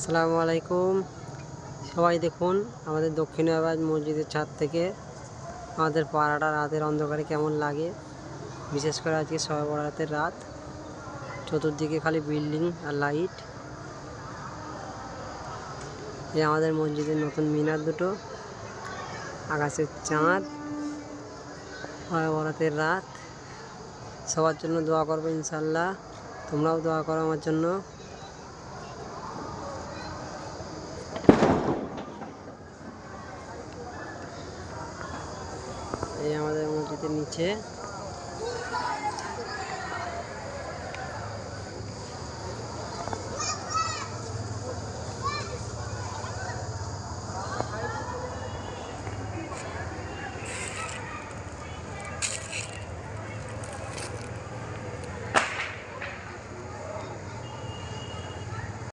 আসসালামু আলাইকুম। সবাই দেখুন আমাদের দক্ষিণাবাদ মসজিদের ছাদ থেকে আমাদের পাড়াটা রাতের অন্ধকারে কেমন লাগে। বিশেষ করে আজকে শবে বরাতের রাত, চতুর্দিকে খালি বিল্ডিং আর লাইট। এই আমাদের মসজিদের নতুন মিনার দুটো, আকাশের চাঁদ, শবে বরাতের রাত। সবার জন্য দোয়া করবো ইনশাল্লাহ। তোমরাও দোয়া করো আমার জন্য। এই আমাদের মসজিদের নিচে